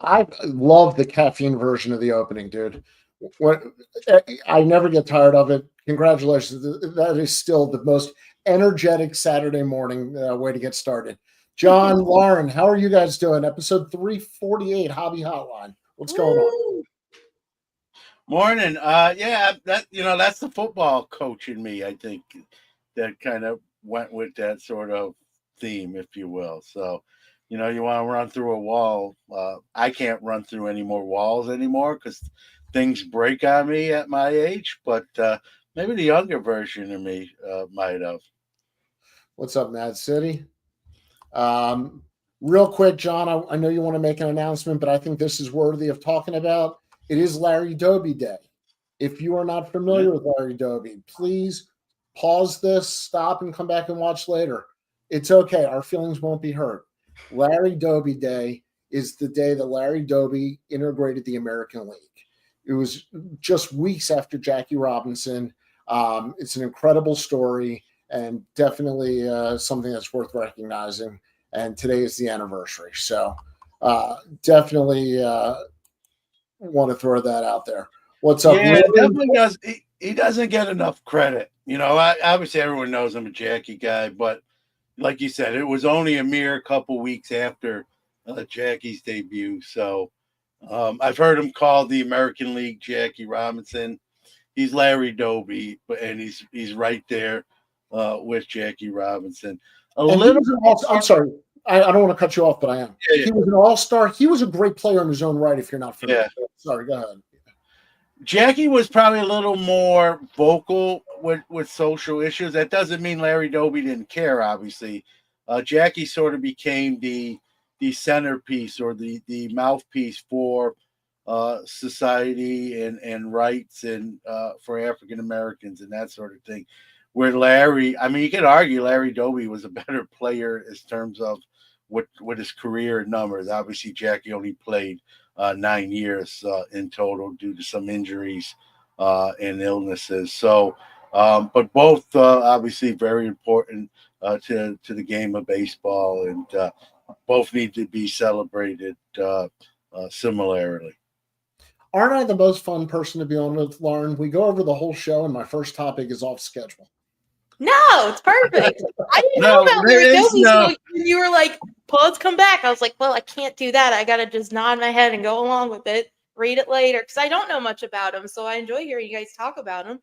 I love the caffeine version of the opening, dude. What I never get tired of it. Congratulations. That is still the most energetic Saturday morning way to get started. John, Lauren, how are you guys doing? Episode 348, Hobby Hotline. What's going on? Morning. Yeah, that's the football coach in me, I think, that kind of went with that sort of theme, if you will. So, you want to run through a wall. I can't run through any more walls anymore because things break on me at my age, but maybe the younger version of me might have. What's up, Mad City? Real quick, John, I know you want to make an announcement, but I think this is worthy of talking about. It is Larry Doby Day. If you are not familiar with Larry Doby, please pause this, stop, and come back and watch later. It's okay. Our feelings won't be hurt. Larry Doby Day is the day that Larry Doby integrated the American League. It was just weeks after Jackie Robinson. It's an incredible story and definitely something that's worth recognizing. And today is the anniversary. So definitely want to throw that out there. What's up? Yeah, definitely does. He doesn't get enough credit. Obviously everyone knows I'm a Jackie guy, but like you said, it was only a mere couple weeks after Jackie's debut. So I've heard him called the American League Jackie Robinson. He's Larry Doby, and he's right there with Jackie Robinson. I'm sorry. I don't want to cut you off, but I am. Yeah. He was an all-star. He was a great player in his own right, if you're not familiar. Yeah. Sorry, go ahead. Jackie was probably a little more vocal with social issues. That doesn't mean Larry Doby didn't care, obviously. Jackie sort of became the centerpiece or the mouthpiece for society and rights and for African Americans and that sort of thing. Where Larry, you could argue Larry Doby was a better player in terms of with his career and numbers. Obviously, Jackie only played 9 years in total due to some injuries and illnesses. So, but both obviously very important to the game of baseball, and both need to be celebrated similarly. Aren't I the most fun person to be on with, Lauren? We go over the whole show, and my first topic is off schedule. No, it's perfect. I didn't know about Larry Doby, so when you were like, "Let's come back," I was like, "Well, I can't do that. I gotta just nod my head and go along with it. Read it later because I don't know much about him. So I enjoy hearing you guys talk about him."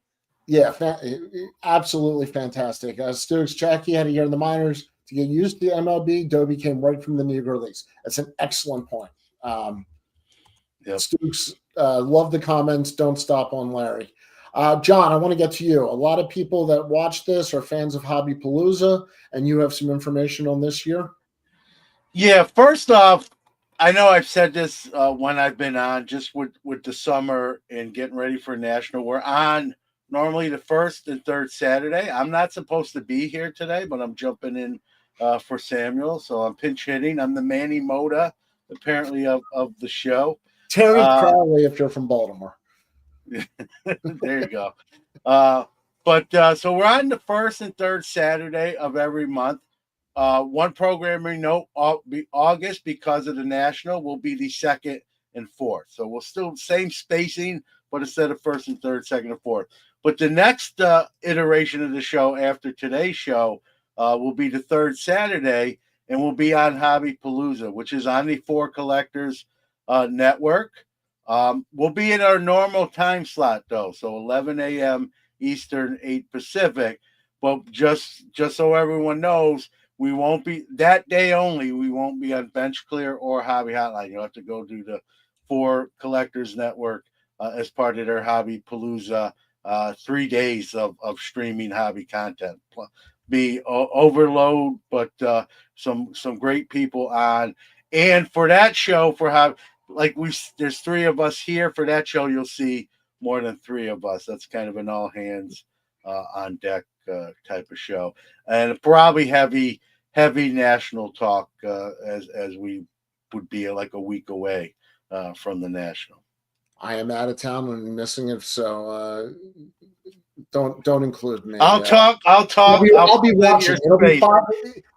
Yeah, absolutely fantastic. Stokes, Jackie had a year in the minors to get used to the MLB. Doby came right from the Negro Leagues. That's an excellent point. Stokes, love the comments. Don't stop on Larry. John, I want to get to you. A lot of people that watch this are fans of Hobby Palooza, and you have some information on this year. Yeah, first off, I know I've said this when I've been on, just with the summer and getting ready for National. We're on normally the first and third Saturday. I'm not supposed to be here today, but I'm jumping in for Samuel. So I'm pinch hitting. I'm the Manny Moda, apparently, of the show. Terry Crowley, if you're from Baltimore. There you go. So we're on the first and third Saturday of every month. One programming note, August, because of the National, will be the second and fourth. So we'll still same spacing, but instead of first and third, second and fourth. But the next iteration of the show after today's show will be the third Saturday, and will be on Hobby Palooza, which is on the For Collectors network. We'll be in our normal time slot, though, so 11 a.m. Eastern, 8 Pacific. But just so everyone knows, we won't be that day only. We won't be on Bench Clear or Hobby Hotline. You'll have to go to the For Collectors Network as part of their Hobby Palooza 3 days of streaming hobby content. Be overload, but some great people on. And for that show, there's three of us here. For that show, you'll see more than three of us. That's kind of an all hands on deck type of show, and probably heavy national talk as we would be like a week away from the national. I am out of town and missing it, so don't include me. I'll talk. I'll be watching. Space.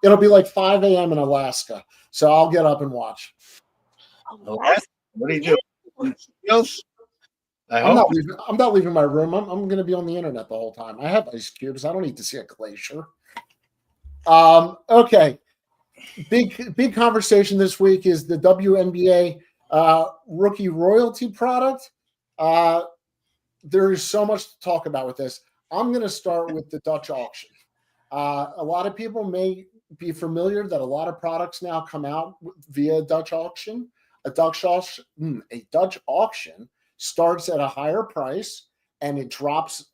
It'll be like 5 a.m. in Alaska, so I'll get up and watch. Alaska? What do you do? I'm not leaving my room. I'm going to be on the internet the whole time. I have ice cubes. I don't need to see a glacier. Okay. Big conversation this week is the WNBA rookie royalty product. There is so much to talk about with this. I'm going to start with the Dutch auction. A lot of people may be familiar that a lot of products now come out via Dutch auction. A Dutch auction starts at a higher price and it drops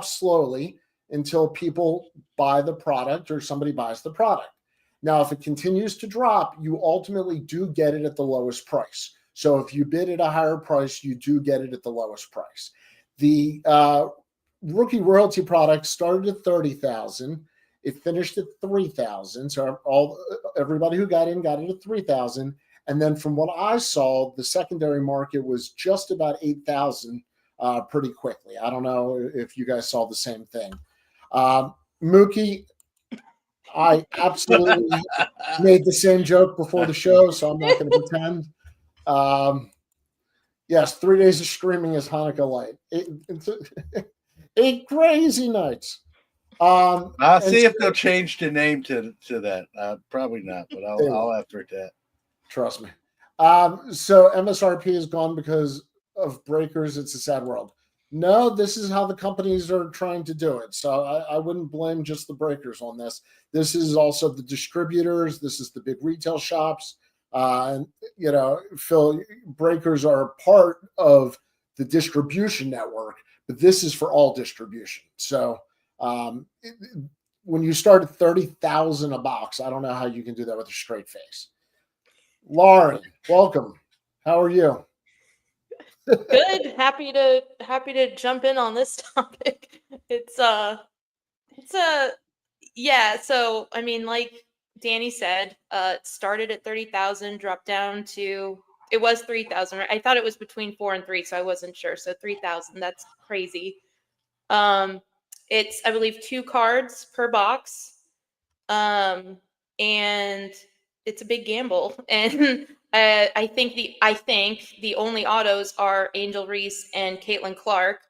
slowly until people buy the product or somebody buys the product. Now, if it continues to drop, you ultimately do get it at the lowest price. So if you bid at a higher price, you do get it at the lowest price. The rookie royalty product started at $30,000. It finished at $3,000. So everybody who got it at $3,000. And then from what I saw, the secondary market was just about $8,000 pretty quickly. I don't know if you guys saw the same thing. Mookie, I absolutely made the same joke before the show, so I'm not going to pretend. Yes, 3 days of streaming is Hanukkah light. It's 8 crazy nights. I'll see if they'll change the name to that. Probably not, but I'll effort that. Trust me. So MSRP is gone because of breakers. It's a sad world. No, this is how the companies are trying to do it. So I wouldn't blame just the breakers on this. This is also the distributors. This is the big retail shops. And, Phil, breakers are a part of the distribution network, but this is for all distribution. So when you start at $30,000 a box, I don't know how you can do that with a straight face. Lauren, welcome. How are you? Good. Happy to jump in on this topic. Yeah. So I mean, like Danny said, it started at 30,000, dropped down to it was 3,000. Right? I thought it was between 4 and 3, so I wasn't sure. So 3,000. That's crazy. It's I believe 2 cards per box, and it's a big gamble. And I think the only autos are Angel Reese and Caitlin Clark.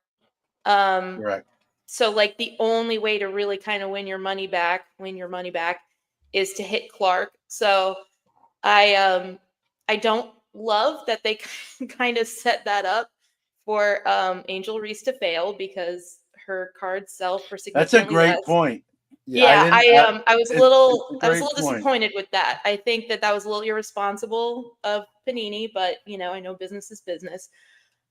Correct. So like the only way to really kind of win your money back is to hit Clark. So I don't love that they kind of set that up for Angel Reese to fail because her cards sell for significantly less. That's a great point. Yeah, I was a little point. disappointed with that. I think that was a little irresponsible of Panini, but I know business is business.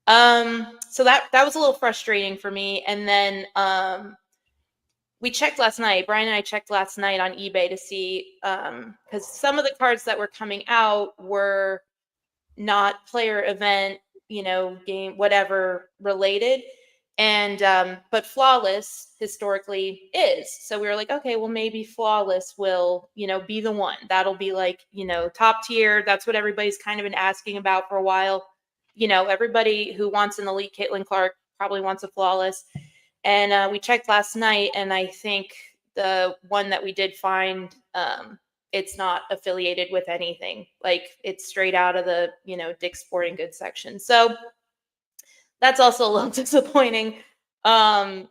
So that was a little frustrating for me. And then we checked last night. Brian and I checked last night on eBay to see because some of the cards that were coming out were not player event, game whatever related. And but Flawless historically is. So we were like, okay, well maybe Flawless will, be the one. That'll be like, top tier. That's what everybody's kind of been asking about for a while. Everybody who wants an elite Caitlin Clark probably wants a Flawless. And we checked last night, and I think the one that we did find, it's not affiliated with anything. Like it's straight out of the, Dick's Sporting Goods section. So that's also a little disappointing. I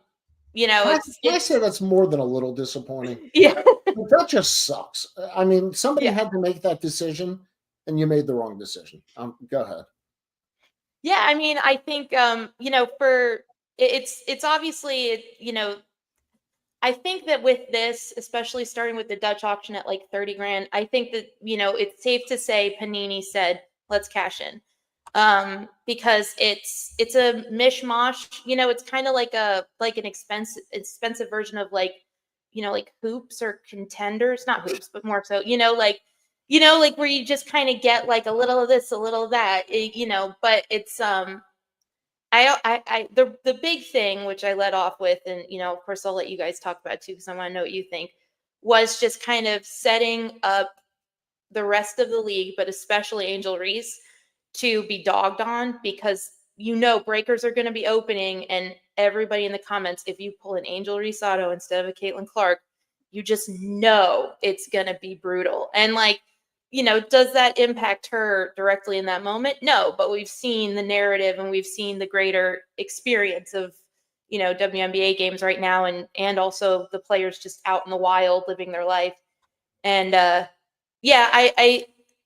say that's more than a little disappointing. Yeah. That just sucks. I mean, somebody had to make that decision, and you made the wrong decision. Go ahead. Yeah, I mean, I think it's obviously, I think that with this, especially starting with the Dutch auction at like 30 grand, I think that, it's safe to say Panini said, let's cash in. Because it's a mishmash, it's kind of like an expensive version of like hoops or contenders, not hoops, but more so, like where you just kind of get like a little of this, a little of that, but it's The big thing, which I led off with, and of course I'll let you guys talk about it too, because I want to know what you think, was just kind of setting up the rest of the league, but especially Angel Reese, to be dogged on, because breakers are going to be opening, and everybody in the comments, if you pull an Angel Reese auto instead of a Caitlin Clark, you just know it's going to be brutal. And does that impact her directly in that moment? No, but we've seen the narrative and we've seen the greater experience of WNBA games right now, and also the players just out in the wild living their life. And yeah, I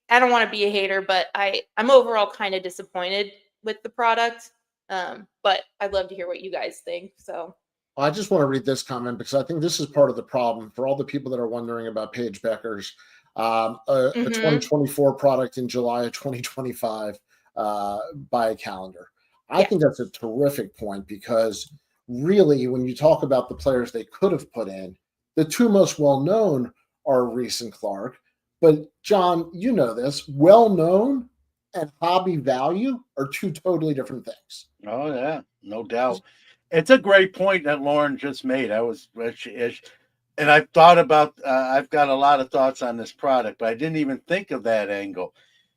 don't want to be a hater, but I'm overall kind of disappointed with the product. But I'd love to hear what you guys think. So I just want to read this comment because I think this is part of the problem for all the people that are wondering about Paige Becker's a 2024 product in July of 2025 by a calendar. I think that's a terrific point, because really, when you talk about the players they could have put in, the two most well-known are Reese and Clark. But John, you know this, well-known and hobby value are two totally different things. Oh yeah, no doubt. It's a great point that Lauren just made. And I've thought about. I've got a lot of thoughts on this product, but I didn't even think of that angle.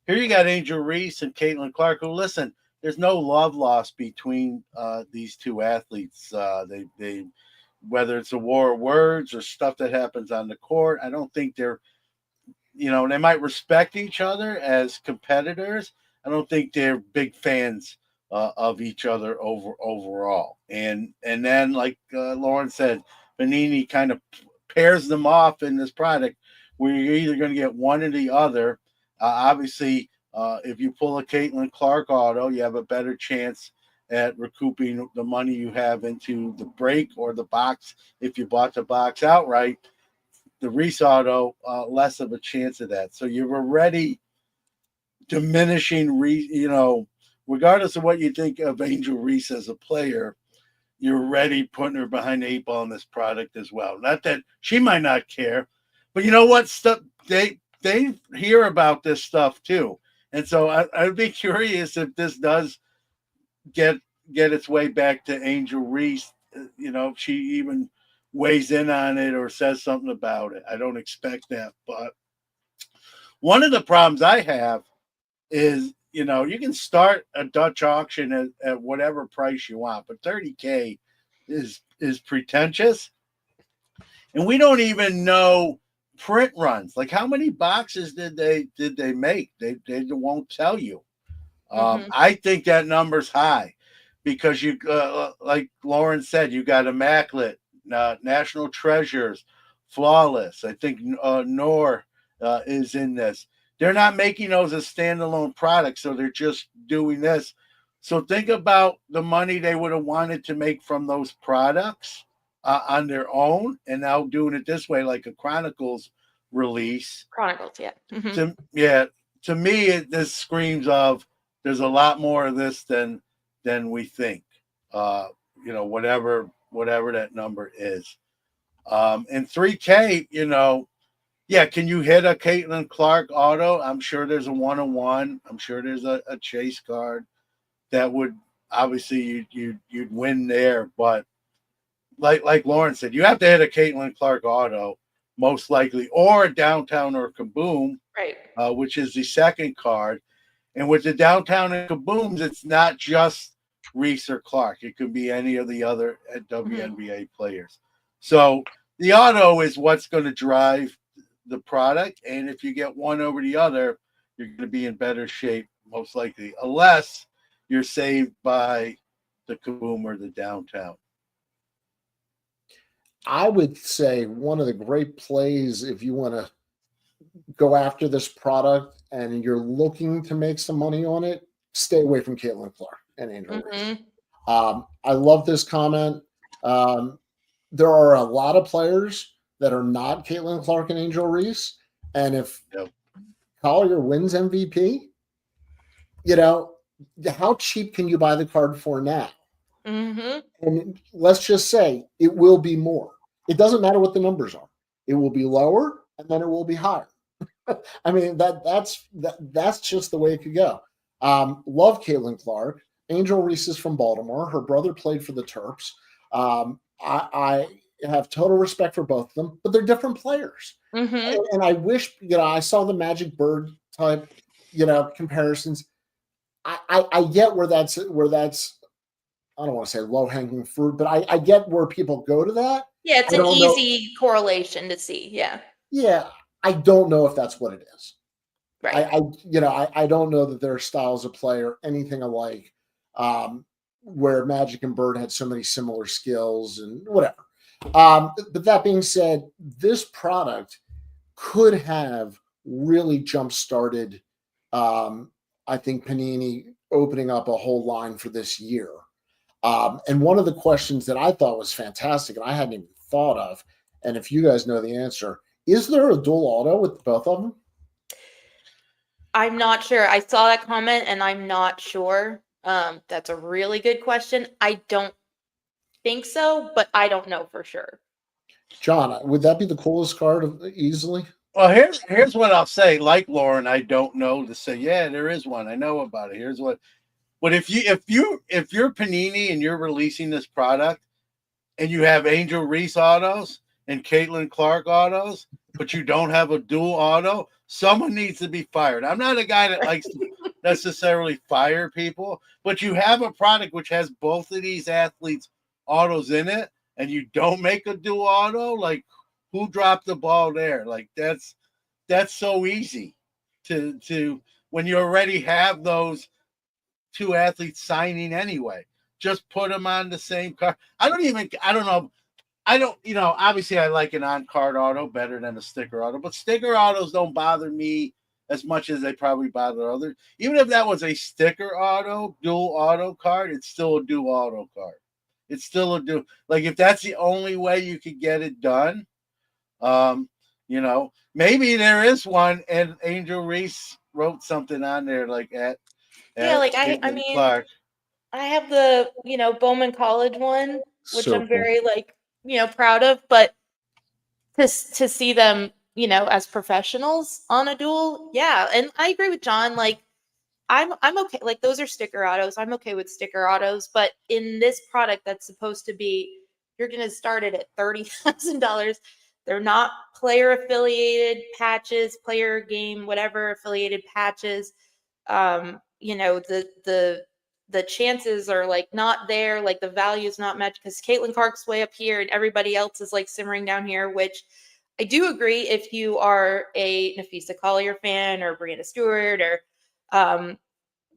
Here you got Angel Reese and Caitlin Clark. Who, listen, there's no love lost between these two athletes. They whether it's a war of words or stuff that happens on the court, I don't think they're. They might respect each other as competitors. I don't think they're big fans of each other overall. And then, like Lauren said, Panini kind of pairs them off in this product where you're either going to get one or the other. Obviously, if you pull a Caitlin Clark auto, you have a better chance at recouping the money you have into the break or the box if you bought the box outright. The Reese auto, less of a chance of that. So you're already diminishing regardless of what you think of Angel Reese as a player, you're already putting her behind the 8 ball in this product as well. Not that she might not care, but you know what? Stuff they hear about this stuff too. And so I'd be curious if this does get its way back to Angel Reese, if she even weighs in on it or says something about it. I don't expect that. But one of the problems I have is, you can start a Dutch auction at whatever price you want, but $30K is pretentious. And we don't even know print runs. Like, how many boxes did they make? They won't tell you. I think that number's high because you, like Lauren said, you got Immaculate, National Treasures, Flawless. I think Noor is in this. They're not making those as standalone products, so they're just doing this. So think about the money they would have wanted to make from those products on their own, and now doing it this way, like a Chronicles release. Chronicles, yeah. To me, this screams of there's a lot more of this than we think. Whatever that number is. And $3K, yeah, can you hit a Caitlin Clark auto? I'm sure there's a 1-on-1. I'm sure there's a chase card that would obviously you'd win there. But like Lauren said, you have to hit a Caitlin Clark auto most likely, or a Downtown or Kaboom, right? Which is the second card. And with the Downtown and Kabooms, it's not just Reese or Clark. It could be any of the other WNBA players. So the auto is what's going to drive the product, and if you get one over the other, you're going to be in better shape, most likely, unless you're saved by the Kaboom or the Downtown. I would say one of the great plays, if you want to go after this product and you're looking to make some money on it, stay away from Caitlin Clark and Angel Reese. I love this comment. There are a lot of players that are not Caitlin Clark and Angel Reese. And if Collier wins MVP, how cheap can you buy the card for now? And let's just say it will be more. It doesn't matter what the numbers are. It will be lower and then it will be higher. I mean, that's just the way it could go. Love Caitlin Clark, Angel Reese is from Baltimore. Her brother played for the Terps. I have total respect for both of them, but they're different players. Mm-hmm. And I wish, I saw the Magic Bird type, comparisons. I get where that's I don't want to say low hanging fruit, but I get where people go to that. Yeah, it's an easy correlation to see. Yeah. Yeah, I don't know if that's what it is. Right. I don't know that their styles of play are anything alike. Where Magic and Bird had so many similar skills and whatever. But that being said, this product could have really jump started. I think Panini opening up a whole line for this year. And one of the questions that I thought was fantastic, and I hadn't even thought of, and if you guys know the answer, is there a dual auto with both of them? I'm not sure. I saw that comment and I'm not sure. That's a really good question. I don't think so, but I don't know for sure. John, would that be the coolest card easily? Well, here's what I'll say. Like Lauren, I don't know to say, yeah, there is one. I know about it. Here's what. But if you're Panini and you're releasing this product and you have Angel Reese autos and Caitlin Clark autos, but you don't have a dual auto, someone needs to be fired. I'm not a guy that likes to necessarily fire people, but you have a product which has both of these athletes' autos in it, and you don't make a dual auto. Like, who dropped the ball there? Like, that's so easy to when you already have those two athletes signing anyway. Just put them on the same card. I don't know. Obviously I like an on-card auto better than a sticker auto, but sticker autos don't bother me as much as they probably bother others. Even if that was a sticker auto, dual auto card, it's still a dual auto card. It's still a dual. Like, if that's the only way you could get it done, maybe there is one, and Angel Reese wrote something on there like at like I mean, Clark. I have the Bowman College one, which So I'm very proud of, but to see them as professionals on a duel, yeah. And I agree with John. Like, I'm okay. Like, those are sticker autos. I'm okay with sticker autos, but in this product that's supposed to be, you're gonna start it at $30,000. They're not player affiliated patches, player game, whatever affiliated patches. The chances are not there, like the value is not matched because Caitlin Clark's way up here and everybody else is simmering down here, which I do agree. If you are a Nafisa Collier fan or Brianna Stewart or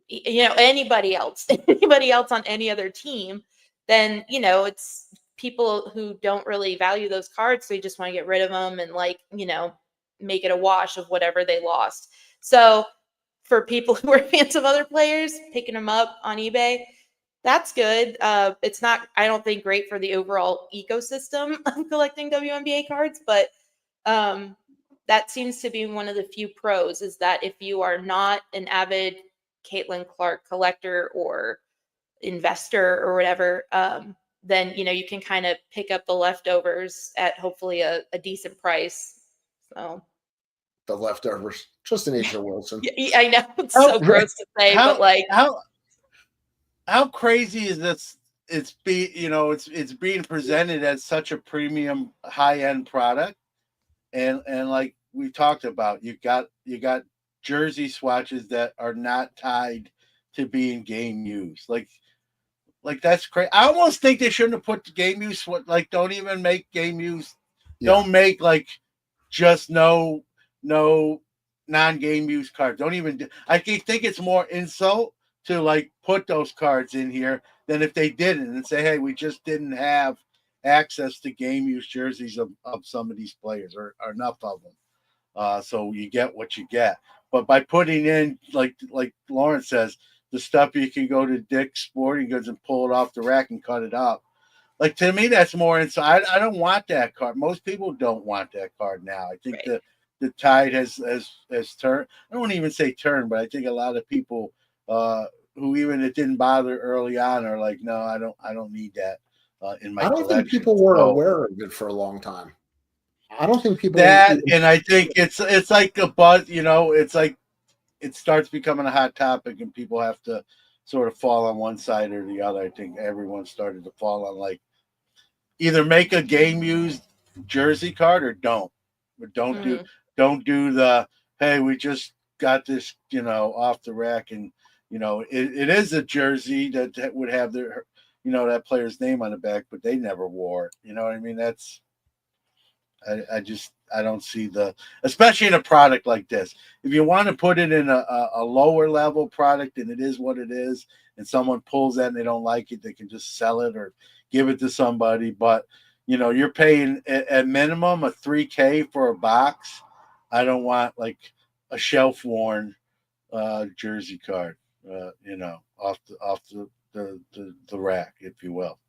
anybody else on any other team, then it's people who don't really value those cards, so you just want to get rid of them and make it a wash of whatever they lost. So for people who are fans of other players, picking them up on eBay, that's good. It's not, I don't think, great for the overall ecosystem of collecting WNBA cards, but that seems to be one of the few pros, is that if you are not an avid Caitlin Clark collector or investor or whatever, then you can kind of pick up the leftovers at hopefully a decent price. So the leftovers, just an Asia Wilson. I know it's so gross to say, but how crazy is this? It's being presented as such a premium high-end product, and like we talked about, you got jersey swatches that are not tied to being game used. Like that's crazy. I almost think they shouldn't have put the game use. Don't even make game use. Yeah. Don't make just no non-game use cards. Don't even do. I think it's more insult to put those cards in here than if they didn't and say, hey, we just didn't have access to game use jerseys of some of these players or enough of them. So you get what you get. But by putting in, like Lauren says, the stuff you can go to Dick's Sporting Goods and pull it off the rack and cut it up. To me, that's more inside. I don't want that card. Most people don't want that card now. I think the tide has turned. I don't even say turned, but I think a lot of people who even it didn't bother early on are like, no, I don't need that in my collection. I don't think people were aware of it for a long time. I don't think people and I think it's like a buzz. It's like it starts becoming a hot topic, and people have to sort of fall on one side or the other. I think everyone started to fall on like either make a game used jersey card or don't. But don't do the hey, we just got this, off the rack, and it is a jersey that would have their that player's name on the back, but they never wore it. You know what I mean? That's I don't see especially in a product like this. If you want to put it in a lower level product and it is what it is, and someone pulls that and they don't like it, they can just sell it or give it to somebody. But you're paying at minimum a $3,000 for a box. I don't want like a shelf worn jersey card, off the rack, if you will.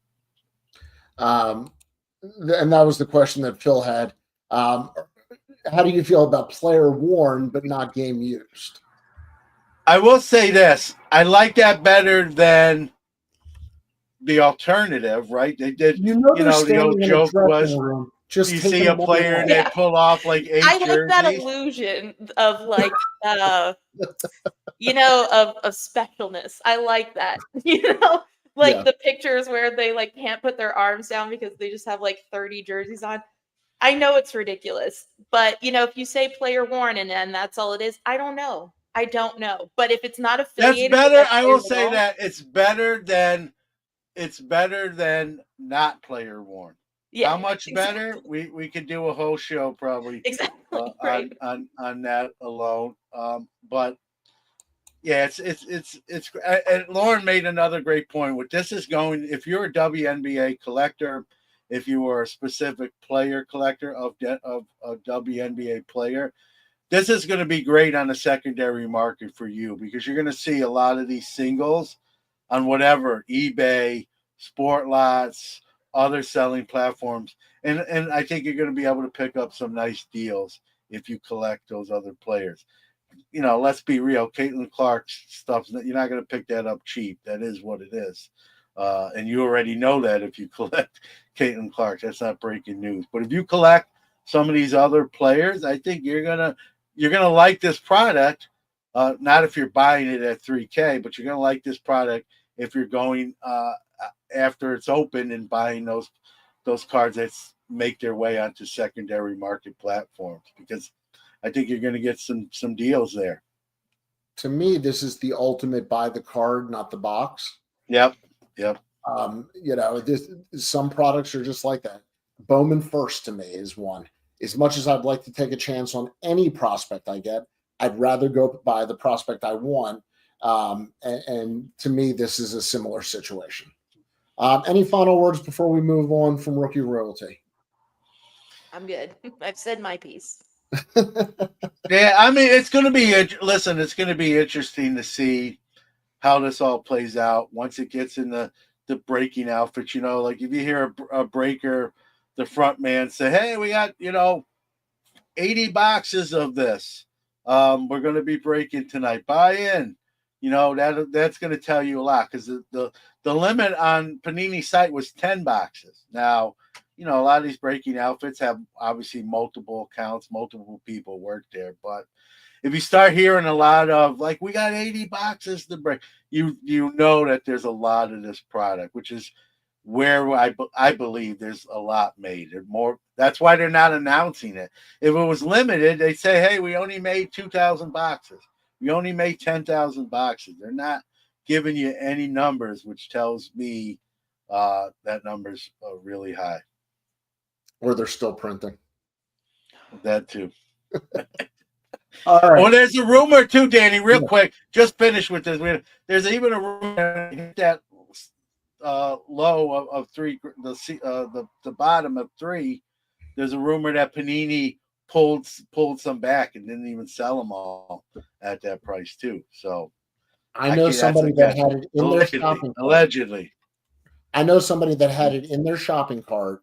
And that was the question that Phil had. How do you feel about player worn but not game used? I will say this: I like that better than the alternative. Right? They did. The old joke was just you see a player and they pull off like 8 jerseys. I like that illusion of like of specialness. I like that. The pictures where they like can't put their arms down because they just have like 30 jerseys on. I know it's ridiculous, but if you say player worn and that's all it is, I don't know. But if it's not affiliated, that's better. I will say that it's better than not player worn. Yeah, how much better? We could do a whole show probably right. on that alone. But yeah, it's and Lauren made another great point. What this is going, if you're a WNBA collector, if you are a specific player collector of a WNBA player, this is going to be great on the secondary market for you, because you're going to see a lot of these singles on whatever eBay, Sport Lots, other selling platforms, and I think you're going to be able to pick up some nice deals if you collect those other players. Let's be real. Caitlin Clark's stuff, you're not going to pick that up cheap. That is what it is. And you already know that if you collect Caitlin Clark. That's not breaking news. But if you collect some of these other players, I think you're gonna like this product. Not if you're buying it at $3,000, but you're gonna like this product if you're going after it's open and buying those cards that make their way onto secondary market platforms, because I think you're going to get some deals there. To me, this is the ultimate buy the card, not the box. Yep. Some products are just like that. Bowman First to me is one. As much as I'd like to take a chance on any prospect I get, I'd rather go buy the prospect I want. And to me, this is a similar situation. Any final words before we move on from rookie royalty? I'm good. I've said my piece. Yeah, I mean, it's going to be interesting to see how this all plays out once it gets in the breaking outfits. Like if you hear a breaker, the front man say, hey, we got 80 boxes of this, we're going to be breaking tonight, buy in. That's going to tell you a lot, because the limit on Panini's site was 10 boxes. Now, a lot of these breaking outfits have obviously multiple accounts, multiple people work there. But if you start hearing a lot of like, we got 80 boxes to break, you know that there's a lot of this product, which is where I believe there's a lot made. More. That's why they're not announcing it. If it was limited, they'd say, hey, we only made 2,000 boxes. We only made 10,000 boxes. They're not giving you any numbers, which tells me that number's really high. Or they're still printing. That too. All right. Well, there's a rumor too, Danny. Real quick, just finish with this. There's even a rumor that low of 3, the bottom of 3. There's a rumor that Panini pulled some back and didn't even sell them all at that price too. So I know somebody that had it in their shopping cart. Allegedly. I know somebody that had it in their shopping cart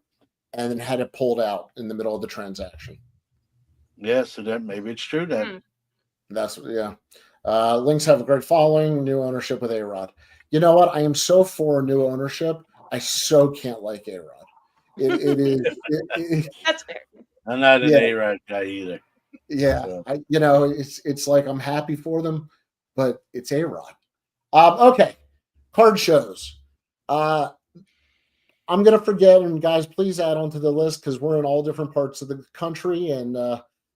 and then had it pulled out in the middle of the transaction. Yeah, so then maybe it's true then. Lynx have a great following, new ownership with A-Rod. You know what? I am so for new ownership. I so can't like A-Rod. It is. That's fair. I'm not an A-Rod guy either. Yeah, so. It's like I'm happy for them, but it's A-Rod. Okay, Card shows. I'm going to forget, and guys, please add on to the list because we're in all different parts of the country, and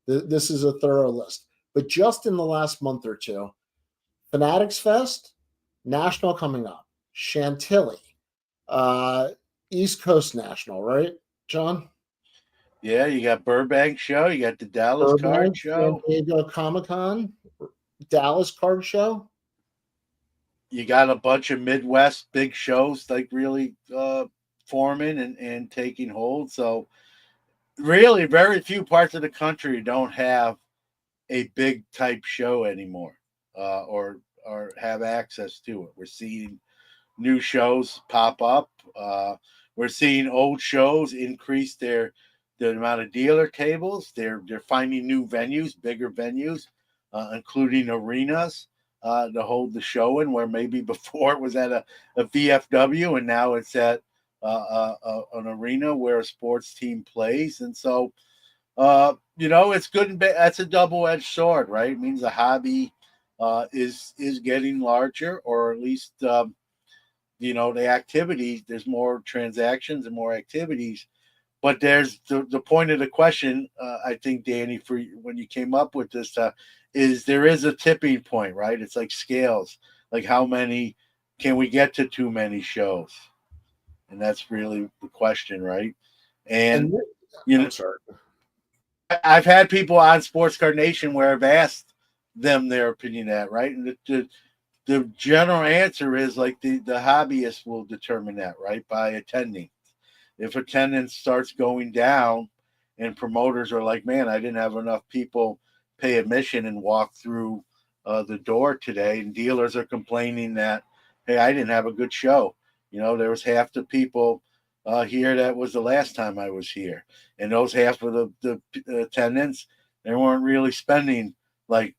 this is a thorough list. But just in the last month or two, Fanatics Fest, National coming up, Chantilly, East Coast National, right, John? Yeah, you got Burbank show, you got the Dallas Burbank, card show, San Diego Comic-Con, Dallas card show. you got a bunch of Midwest big shows like really forming and taking hold. So really, very few parts of the country don't have a big type show anymore, or have access to it. We're seeing new shows pop up. We're seeing old shows increase the amount of dealer tables. They're finding new venues, bigger venues, including arenas to hold the show in. Where maybe before it was at a VFW, and now it's at an arena where a sports team plays. And so, it's good and bad. That's a double-edged sword, right? It means the hobby is getting larger, or at least the activity. There's more transactions and more activities. But there's the point of the question, I think, Danny, for when you came up with this, is there is a tipping point, right? It's like scales. Like how many can we get to too many shows? And that's really the question, right? And I'm sorry. I've had people on Sports Card Nation where I've asked them their opinion at, right? And the general answer is like the hobbyist will determine that, right? By attending. If attendance starts going down and promoters are like, man, I didn't have enough people pay admission and walk through the door today, and dealers are complaining that, hey, I didn't have a good show. There was half the people here that was the last time I was here. And those half of the attendants, they weren't really spending like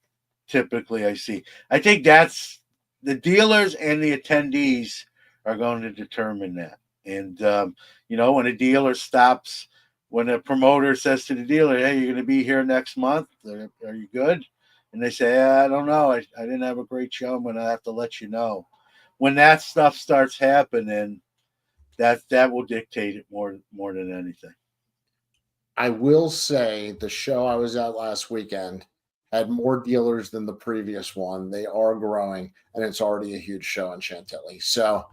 typically I see. I think that's the dealers and the attendees are going to determine that. And, when a dealer stops, when a promoter says to the dealer, hey, you're going to be here next month, are you good? And they say, I don't know. I didn't have a great show. I'm going to have to let you know. When that stuff starts happening, that will dictate it more than anything. I will say the show I was at last weekend had more dealers than the previous one. They are growing, and it's already a huge show in Chantilly. So,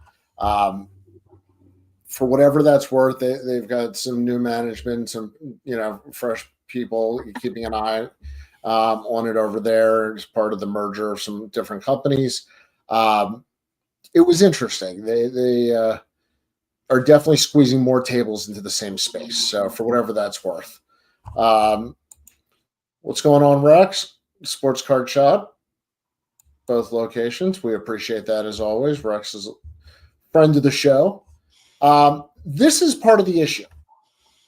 for whatever that's worth, they've got some new management, some fresh people keeping an eye on it over there as part of the merger of some different companies. It was interesting. They are definitely squeezing more tables into the same space. So for whatever that's worth. What's going on, Rex? Sports Card Shop, both locations. We appreciate that as always. Rex is a friend of the show. This is part of the issue.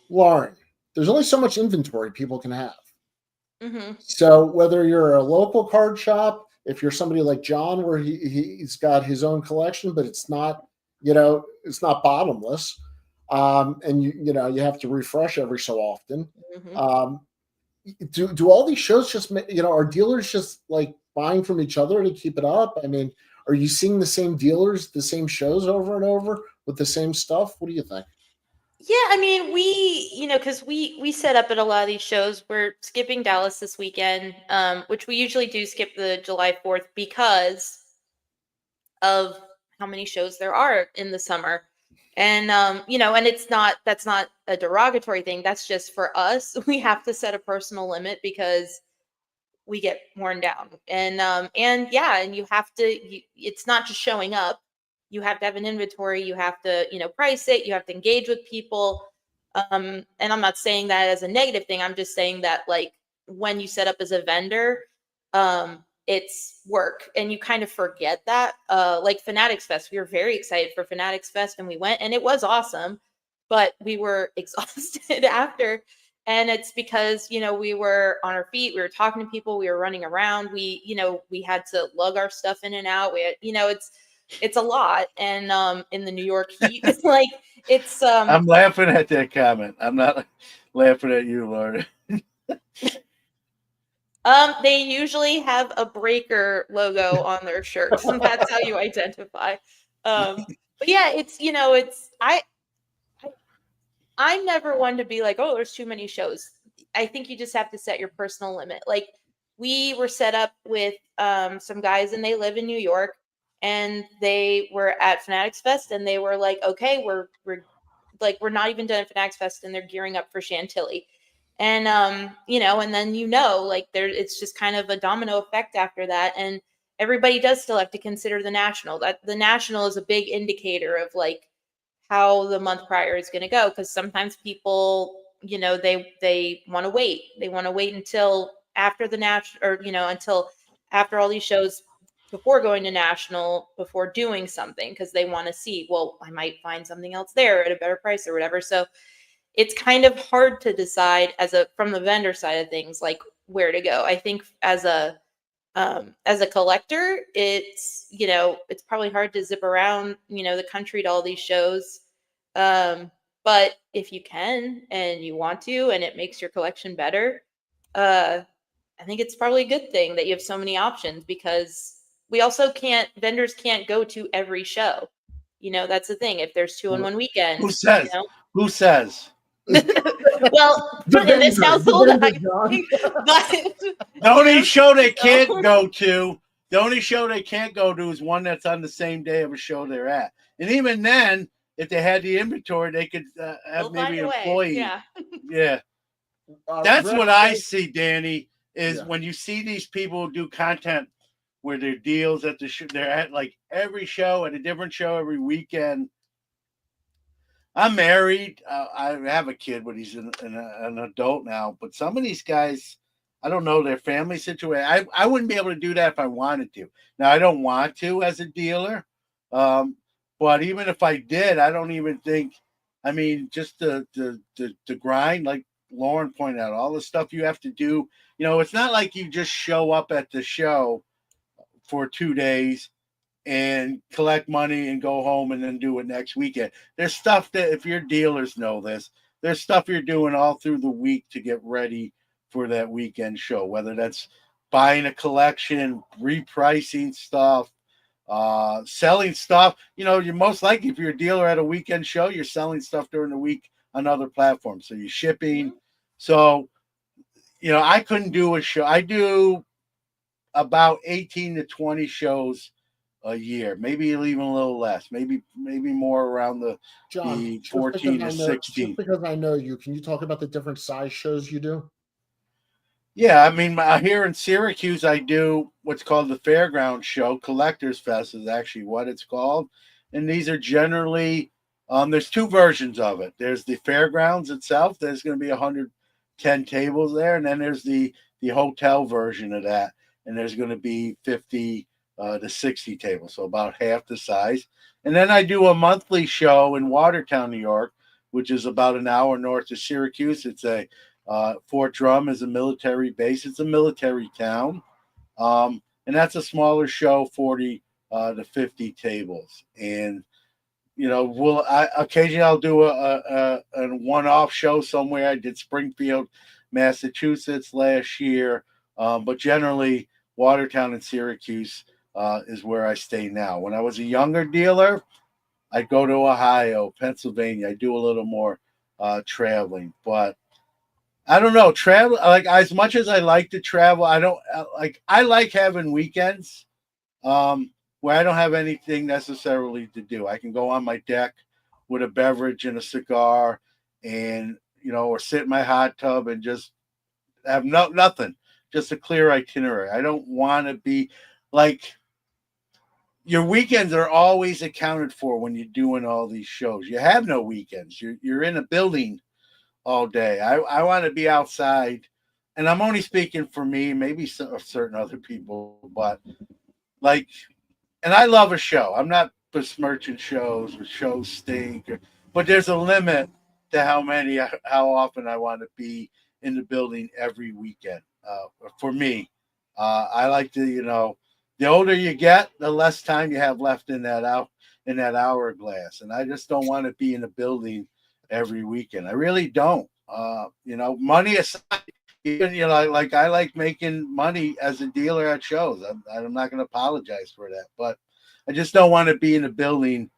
Lauren, there's only so much inventory people can have. Mm-hmm. So whether you're a local card shop, if you're somebody like John, where he's got his own collection, but it's not, it's not bottomless. And you have to refresh every so often. Mm-hmm. Do all these shows just, are dealers just like buying from each other to keep it up? I mean, are you seeing the same dealers, the same shows over and over with the same stuff? What do you think? Yeah, I mean, because we set up at a lot of these shows. We're skipping Dallas this weekend, which we usually do skip the July 4th because of how many shows there are in the summer. And and that's not a derogatory thing. That's just for us. We have to set a personal limit because we get worn down. And you have to it's not just showing up. You have to have an inventory, you have to, price it, you have to engage with people. And I'm not saying that as a negative thing. I'm just saying that like when you set up as a vendor, it's work and you kind of forget that. Like Fanatics Fest, we were very excited for Fanatics Fest and we went and it was awesome, but we were exhausted after. And it's because, we were on our feet, we were talking to people, we were running around, we had to lug our stuff in and out. We had, it's a lot. And in the New York heat, it's like it's I'm laughing at that comment. I'm not laughing at you, Lauren. They usually have a Breaker logo on their shirts, and that's how you identify. But yeah, it's I'm never one to be like, oh, there's too many shows. I think you just have to set your personal limit. Like we were set up with some guys and they live in New York and they were at Fanatics Fest and they were like, okay, we're not even done at Fanatics Fest and they're gearing up for Chantilly. And and then like it's just kind of a domino effect after that. And everybody does still have to consider the national. That the national is a big indicator of like how the month prior is going to go, because sometimes people they want to wait. They want to wait until after the national, or until after all these shows before going to national, before doing something, because they want to see, well, I might find something else there at a better price or whatever. So it's kind of hard to decide from the vendor side of things, like where to go. I think as a collector, it's probably hard to zip around, the country to all these shows. But if you can and you want to, and it makes your collection better, I think it's probably a good thing that you have so many options, because vendors can't go to every show. That's the thing. If there's 2 in one weekend, who says? Who says? Well, in this household, but the only show they can't go to, is one that's on the same day of a show they're at. And even then, if they had the inventory, they could have maybe an employee. Yeah. That's what I see, Danny, is when you see these people do content where their deals at the show, they're at like every show, at a different show every weekend. I'm married. I have a kid, but he's an adult now. But some of these guys, I don't know their family situation. I wouldn't be able to do that if I wanted to. Now, I don't want to as a dealer. But even if I did, I don't even think, I mean, just the grind, like Lauren pointed out, all the stuff you have to do. It's not like you just show up at the show for 2 days and collect money and go home and then do it next weekend. There's stuff that, if your dealers know this, there's stuff you're doing all through the week to get ready for that weekend show, whether that's buying a collection, repricing stuff, selling stuff. You're most likely, if you're a dealer at a weekend show, you're selling stuff during the week on other platforms. So you're shipping. So, I couldn't do a show. I do about 18 to 20 shows a year, maybe even a little less, maybe more around the 14 to 16. Just because I know you, can you talk about the different size shows you do? Yeah, I mean, here in Syracuse, I do what's called the Fairground Show. Collectors Fest is actually what it's called. And these are generally, there's 2 versions of it. There's the Fairgrounds itself. There's going to be 110 tables there. And then there's the hotel version of that. And there's going to be 50 to 60 tables, so about half the size. And then I do a monthly show in Watertown, New York, which is about an hour north of Syracuse. It's Fort Drum is a military base. It's a military town. And that's a smaller show, 40 to 50 tables. And, occasionally I'll do a one-off show somewhere. I did Springfield, Massachusetts last year. But generally, Watertown and Syracuse is where I stay now. When I was a younger dealer, I'd go to Ohio, Pennsylvania. I do a little more traveling, but I don't know. Travel, like, as much as I like to travel, I like having weekends where I don't have anything necessarily to do. I can go on my deck with a beverage and a cigar, and or sit in my hot tub and just have nothing, just a clear itinerary. I don't want to be like. Your weekends are always accounted for when you're doing all these shows. You have no weekends. You're in a building all day. I want to be outside, and I'm only speaking for me, maybe certain other people, but and I love a show. I'm not besmirching shows or shows stink, but there's a limit to how often I want to be in the building every weekend. For me, I like to, the older you get, the less time you have left in that hourglass. And I just don't want to be in a building every weekend. I really don't. Money aside, even, I like making money as a dealer at shows. I'm not going to apologize for that. But I just don't want to be in the building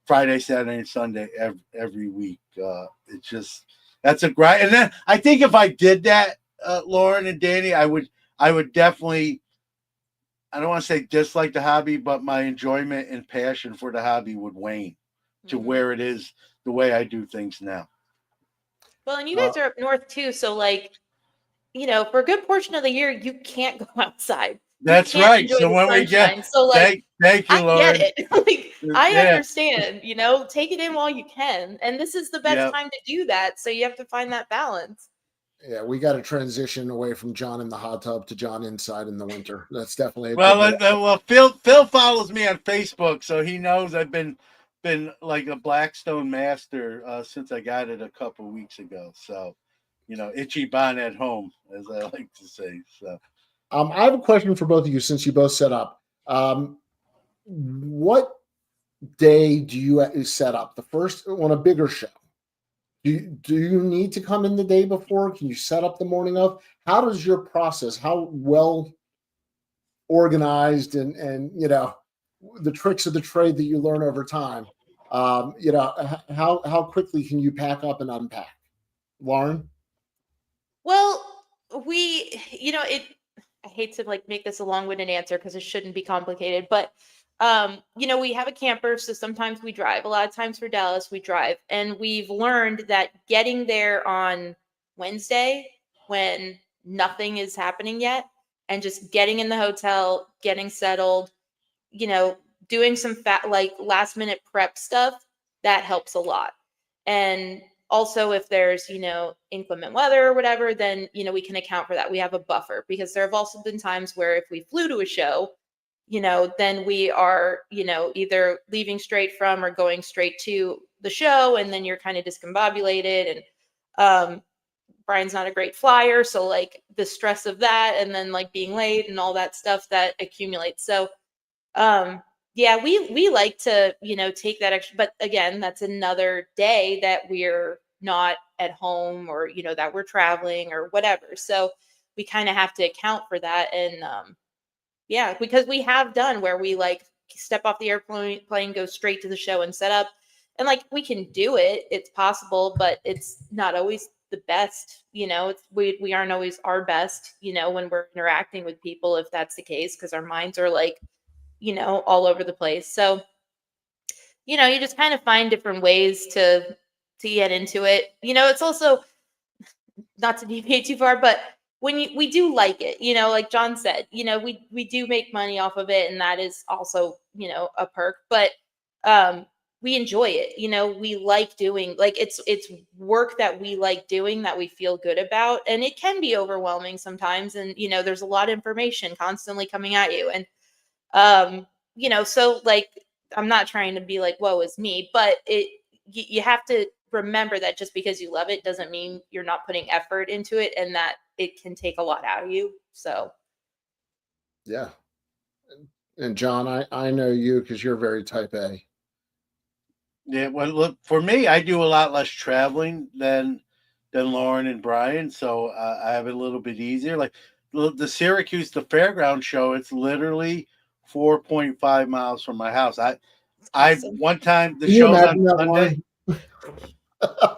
Friday, Saturday, and Sunday every week. It's just that's a grind. And then I think if I did that, Lauren and Danny, I would definitely. I don't want to say dislike the hobby, but my enjoyment and passion for the hobby would wane to where it is the way I do things now. Well, and you guys are up north too, so like, for a good portion of the year, you can't go outside. That's right. So when we get, so like, thank you, Lauren. I get it. Like, I understand. Take it in while you can, and this is the best time to do that. So you have to find that balance. Yeah, we got to transition away from John in the hot tub to John inside in the winter. That's definitely well. Phil follows me on Facebook, so he knows I've been like a Blackstone master since I got it a couple weeks ago. So, itchy bon at home, as I like to say. So, I have a question for both of you since you both set up. What day do you set up? The first on a bigger show? Do you need to come in the day before? Can you set up the morning of? How does your process? How well organized and the tricks of the trade that you learn over time? How quickly can you pack up and unpack? Lauren? Well, I hate to like make this a long-winded answer because it shouldn't be complicated, but we have a camper, so sometimes we drive. A lot of times for Dallas, we drive. And we've learned that getting there on Wednesday when nothing is happening yet and just getting in the hotel, getting settled, doing some last minute prep stuff, that helps a lot. And also if there's, inclement weather or whatever, then, we can account for that. We have a buffer because there have also been times where if we flew to a show, then we are, either leaving straight from or going straight to the show. And then you're kind of discombobulated. And Brian's not a great flyer. So like the stress of that and then like being late and all that stuff that accumulates. So we like to, take that extra, but again, that's another day that we're not at home or, that we're traveling or whatever. So we kind of have to account for that. And, because we have done where we like step off the airplane, go straight to the show and set up. And like we can do it. It's possible, but it's not always the best. We aren't always our best, when we're interacting with people, if that's the case, because our minds are like, all over the place. So, you just kind of find different ways to get into it. It's also not to deviate too far, but when we do like it, like John said, we do make money off of it, and that is also, a perk, but we enjoy it. We like doing, like, it's work that we like doing, that we feel good about, and it can be overwhelming sometimes. And, there's a lot of information constantly coming at you. And, so like, I'm not trying to be like, woe is me, but you have to remember that just because you love it doesn't mean you're not putting effort into it, and that it can take a lot out of you. So yeah. And John, I know you because you're very type A. Yeah, well, look, for me, I do a lot less traveling than Lauren and Brian, so I have it a little bit easier. Like the Syracuse, the fairground show, it's literally 4.5 miles from my house. awesome. One time the show's on Sunday.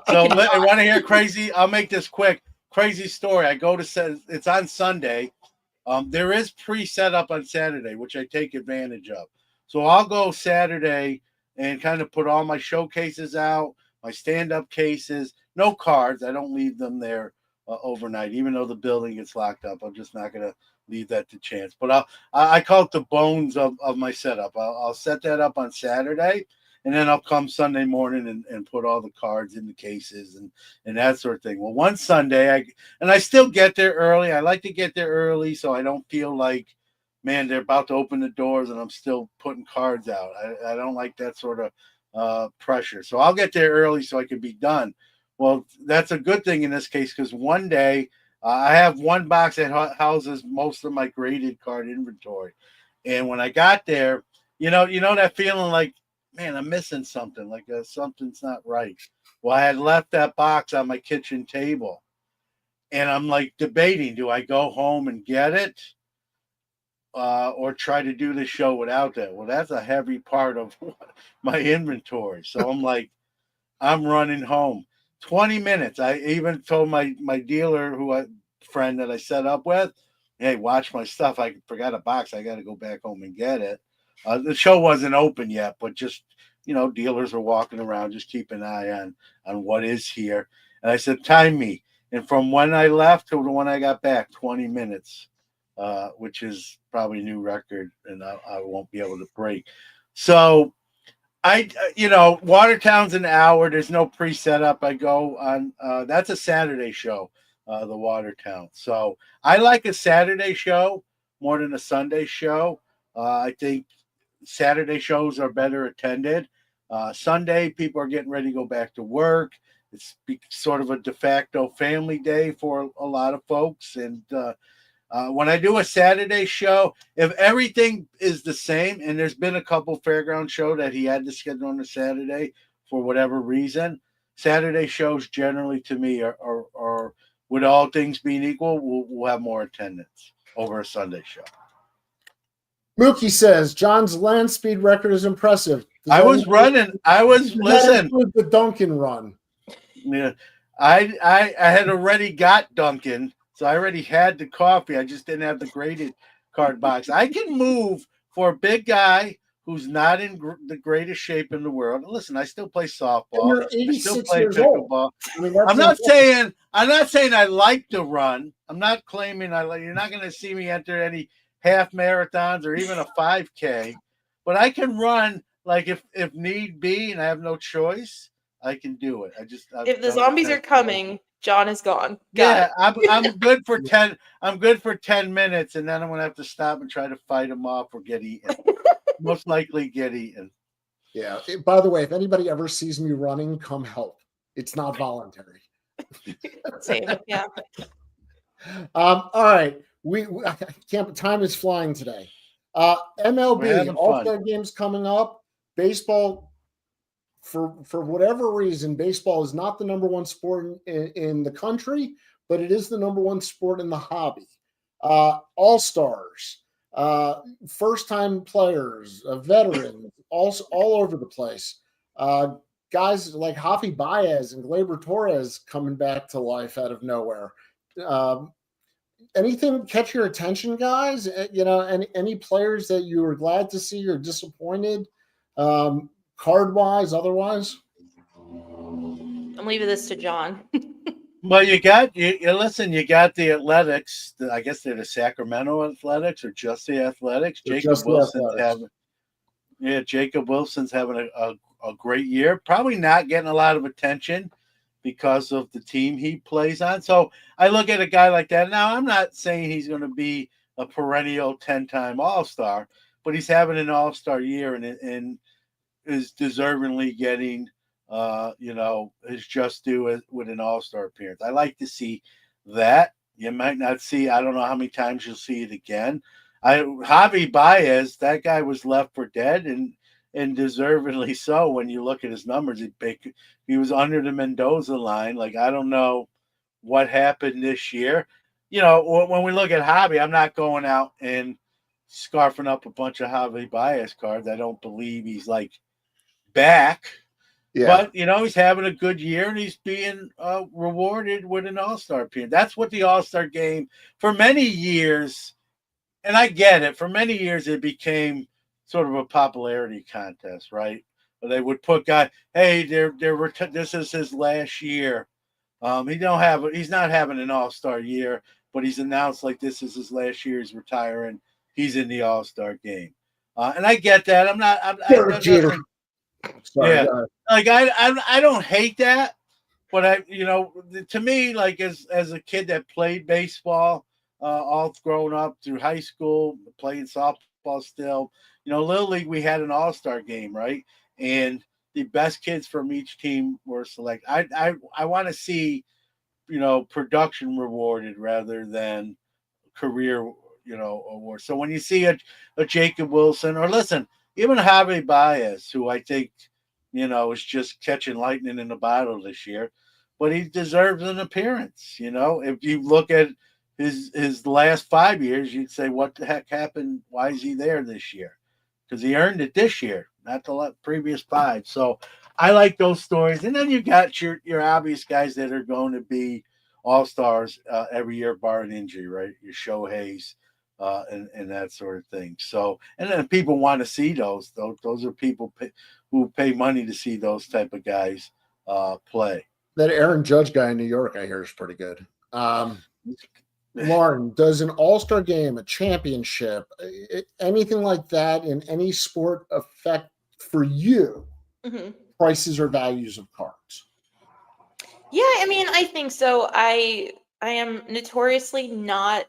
So I want to hear crazy. I'll make this quick. Crazy story. I go to it's on Sunday. There is pre-set up on Saturday, which I take advantage of. So I'll go Saturday and kind of put all my showcases out, my stand-up cases, no cards. I don't leave them there overnight, even though the building gets locked up. I'm just not going to leave that to chance. But I call it the bones of my setup. I'll set that up on Saturday, and then I'll come Sunday morning and put all the cards in the cases and that sort of thing. Well, one Sunday, I still get there early. I like to get there early so I don't feel like, man, they're about to open the doors and I'm still putting cards out. I don't like that sort of pressure. So I'll get there early so I can be done. Well, that's a good thing in this case, because one day I have one box that houses most of my graded card inventory. And when I got there, you know that feeling like, man, I'm missing something, like something's not right. Well, I had left that box on my kitchen table, and I'm like debating, do I go home and get it? or try to do the show without that. Well, that's a heavy part of my inventory. So I'm like, I'm running home. 20 minutes. I even told my dealer friend that I set up with, hey, watch my stuff. I forgot a box. I got to go back home and get it. The show wasn't open yet, but just dealers are walking around. Just keep an eye on what is here. And I said, time me. And from when I left to when I got back, 20 minutes, which is probably a new record, and I won't be able to break. So Watertown's an hour. There's no pre-setup. I go on. That's a Saturday show, the Watertown. So I like a Saturday show more than a Sunday show. I think Saturday shows are better attended. Sunday, people are getting ready to go back to work. It's sort of a de facto family day for a lot of folks. And when I do a Saturday show, if everything is the same, and there's been a couple fairground show that he had to schedule on a Saturday for whatever reason, Saturday shows generally to me are with all things being equal, we'll have more attendance over a Sunday show. Mookie says John's land speed record is impressive. I was listen. The Duncan run. Yeah, I had already got Duncan, so I already had the coffee. I just didn't have the graded card box. I can move for a big guy who's not in the greatest shape in the world. And listen, I still play softball. I still play pickleball. I mean, I'm not saying I like to run. I'm not claiming you're not going to see me enter any half marathons or even a 5K, but I can run like if need be and I have no choice. I can do it. If the zombies are coming, John is gone. I'm good for 10. I'm good for 10 minutes, and then I'm gonna have to stop and try to fight them off or get eaten. Most likely get eaten. Yeah. By the way, if anybody ever sees me running, come help. It's not voluntary. Same. Yeah. All right. We can't. Time is flying today. MLB All-Star games coming up. Baseball. For whatever reason, baseball is not the number one sport in the country, but it is the number one sport in the hobby. All-stars, first-time players, veterans, all over the place. Guys like Javi Baez and Gleyber Torres coming back to life out of nowhere. Anything catch your attention, guys? Any players that you were glad to see or disappointed? Card-wise, otherwise? I'm leaving this to John. Well, you got the Athletics. I guess they're the Sacramento Athletics or just the Athletics. Jacob Wilson's having a great year. Probably not getting a lot of attention because of the team he plays on. So I look at a guy like that. Now, I'm not saying he's going to be a perennial 10-time All-Star, but he's having an All-Star year and is deservingly getting, his just due with an All-Star appearance. I like to see that. You might not see. I don't know how many times you'll see it again. Javi Baez, that guy was left for dead, and deservedly so. When you look at his numbers, he was under the Mendoza line. Like, I don't know what happened this year. When we look at Javi, I'm not going out and scarfing up a bunch of Javi Baez cards. I don't believe he's like back, but he's having a good year and he's being rewarded with an All-Star appearance. That's what the All-Star game for many years, and I get it. For many years, it became sort of a popularity contest, right? They would put guys, hey, this is his last year. He's not having an All-Star year, but he's announced like this is his last year. He's retiring. He's in the All-Star game, and I get that. I don't hate that, but to me, like as a kid that played baseball all growing up through high school, playing softball still, Little League, we had an All-Star game, right? And the best kids from each team were selected. I want to see, production rewarded rather than career, award. So when you see a Jacob Wilson, or listen, even Javi Baez, who I think, is just catching lightning in a bottle this year, but he deserves an appearance. If you look at his last 5 years, you'd say, what the heck happened? Why is he there this year? Because he earned it this year, not the previous 5. So I like those stories. And then you got your obvious guys that are going to be all-stars every year, barring injury, right? Your Shoheis and that sort of thing. So, and then people want to see those. Those are people who pay money to see those type of guys play. That Aaron Judge guy in New York, I hear, is pretty good. Lauren, does an all-star game, a championship, anything like that in any sport affect for you prices or values of cards? Yeah, I mean, I think so. I am notoriously not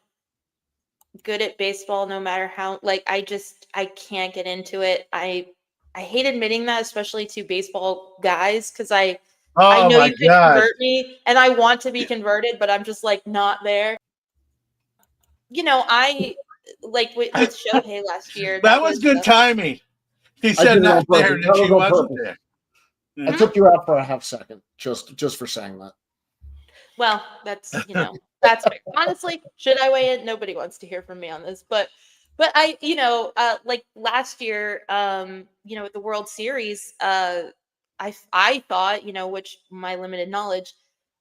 good at baseball, no matter how, like, I can't get into it. I hate admitting that, especially to baseball guys, because I Oh know my you could God. convert me, and I want to be converted, but I'm just like not there. You know, I like with Shohei last year. That was good timing. He I said did it not on there, purpose. and That she was on wasn't purpose. there. I took you out for a half second just for saying that. Well, that's that's fair. Honestly, should I weigh in? Nobody wants to hear from me on this, but I, like last year, with the World Series, I thought, which my limited knowledge,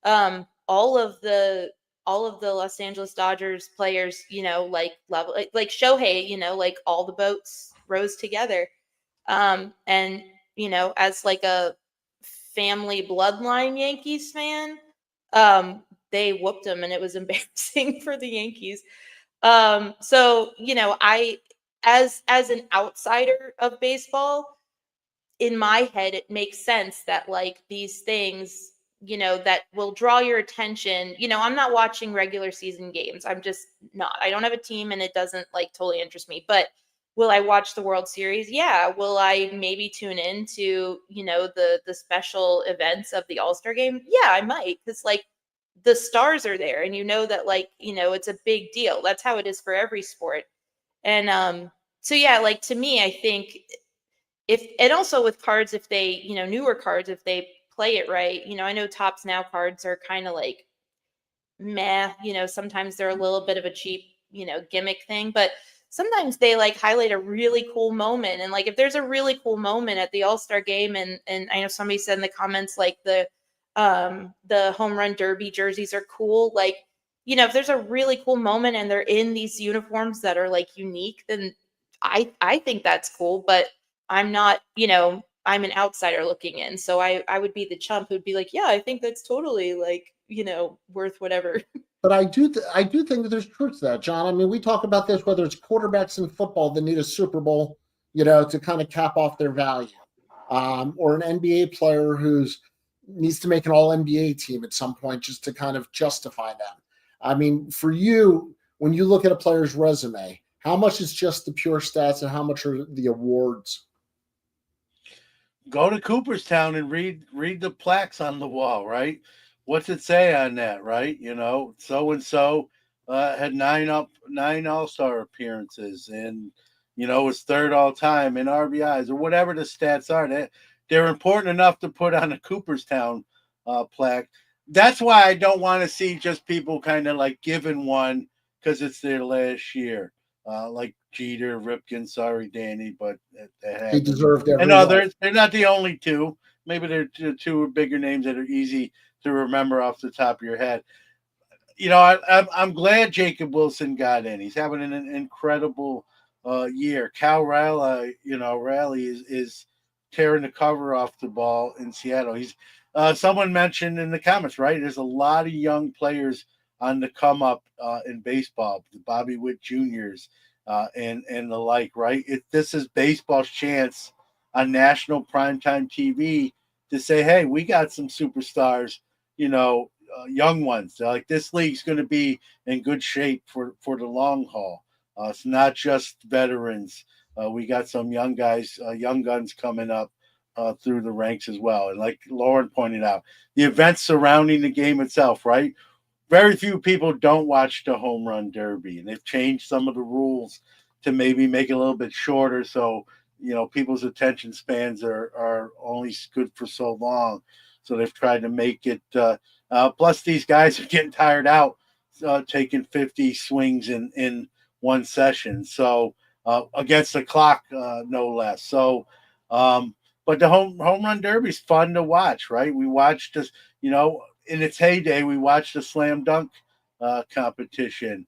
all of the Los Angeles Dodgers players, like level like Shohei, like all the boats rose together. And as like a family bloodline Yankees fan, they whooped them and it was embarrassing for the Yankees. So, I as an outsider of baseball, in my head it makes sense that like these things, that will draw your attention. I'm not watching regular season games. I'm just not. I don't have a team and it doesn't like totally interest me. But will I watch the World Series? Yeah. Will I maybe tune in to, the special events of the All-Star game? Yeah, I might, cuz like the stars are there and that like, it's a big deal. That's how it is for every sport. And so yeah, like to me, I think if, and also with cards, if they, newer cards, if they play it right, I know Tops Now cards are kind of like meh, sometimes they're a little bit of a cheap, gimmick thing, but sometimes they like highlight a really cool moment. And like if there's a really cool moment at the All-Star game, and I know somebody said in the comments like the home run derby jerseys are cool, like, if there's a really cool moment and they're in these uniforms that are like unique, then I think that's cool. But I'm not, I'm an outsider looking in. So I would be the chump who'd be like, yeah, I think that's totally like, worth whatever. But I do think that there's truth to that, John. I mean, we talk about this whether it's quarterbacks in football that need a Super Bowl, to kind of cap off their value, or an NBA player who's needs to make an All NBA team at some point just to kind of justify them. I mean, for you, when you look at a player's resume, how much is just the pure stats and how much are the awards? Go to Cooperstown and read the plaques on the wall, right? What's it say on that, right? So and so had nine All-Star appearances, and was third all time in RBIs or whatever the stats are. They're important enough to put on a Cooperstown plaque. That's why I don't want to see just people kind of like giving one because it's their last year, like Jeter, Ripken. Sorry, Danny, but He deserved every and others. They're not the only two. Maybe they're two bigger names that are easy to remember off the top of your head. I'm glad Jacob Wilson got in. He's having an incredible year. Cal Raleigh, Raleigh is tearing the cover off the ball in Seattle. He's someone mentioned in the comments, right? There's a lot of young players on the come up in baseball, the Bobby Witt Juniors and the like, right? This is baseball's chance on national primetime TV to say, hey, we got some superstars, young ones. Like this league's going to be in good shape for the long haul. It's not just veterans. We got some young guys, young guns coming up through the ranks as well. And like Lauren pointed out, the events surrounding the game itself, right? Very few people don't watch the home run derby, and they've changed some of the rules to maybe make it a little bit shorter. So, people's attention spans are only good for so long. So they've tried to make it, plus these guys are getting tired out. taking 50 swings in one session. So against the clock, no less. So, but the home run derby is fun to watch, right? We watched this, in its heyday, we watched the slam dunk competition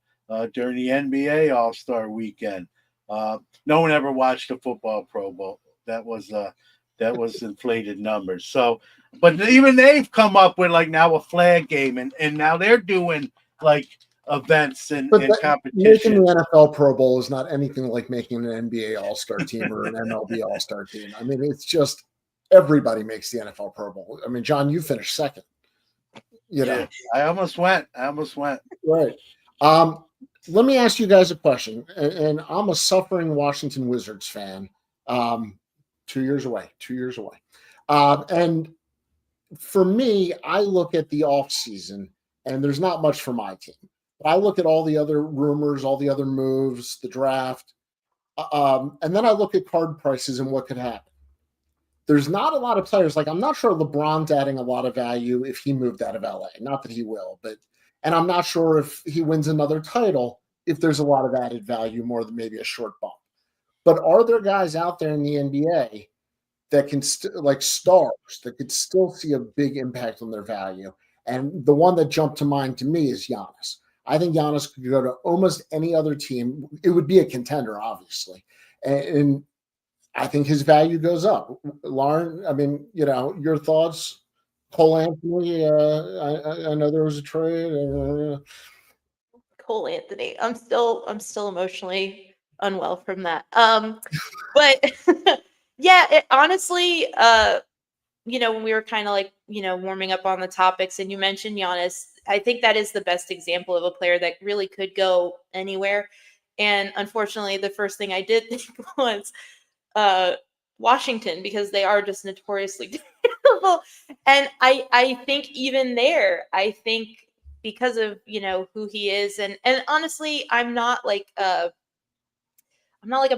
during the NBA All-Star Weekend. No one ever watched a football Pro Bowl. That was inflated numbers. So, but even they've come up with like now a flag game, and now they're doing like events and competition. Making the NFL Pro Bowl is not anything like making an NBA All-Star team or an MLB All-Star team. I mean, it's just everybody makes the NFL Pro Bowl. I mean, John, you finished second. Yeah, I almost went. Right. Let me ask you guys a question. And I'm a suffering Washington Wizards fan. 2 years away. And for me, I look at the off season, and there's not much for my team. But I look at all the other rumors, all the other moves, the draft, and then I look at card prices and what could happen. There's not a lot of players. Like, I'm not sure LeBron's adding a lot of value if he moved out of LA. Not that he will, and I'm not sure if he wins another title, if there's a lot of added value more than maybe a short bump. But are there guys out there in the NBA that can like stars that could still see a big impact on their value? And the one that jumped to mind to me is Giannis. I think Giannis could go to almost any other team. It would be a contender, obviously. And I think his value goes up. Lauren, I mean, your thoughts? Cole Anthony, I know there was a trade. Cole Anthony. I'm still emotionally unwell from that. But yeah, honestly, when we were kind of like, warming up on the topics and you mentioned Giannis, I think that is the best example of a player that really could go anywhere. And unfortunately, the first thing I did think was Washington, because they are just notoriously terrible. And I think even there, I think because of, who he is. And honestly, I'm not like a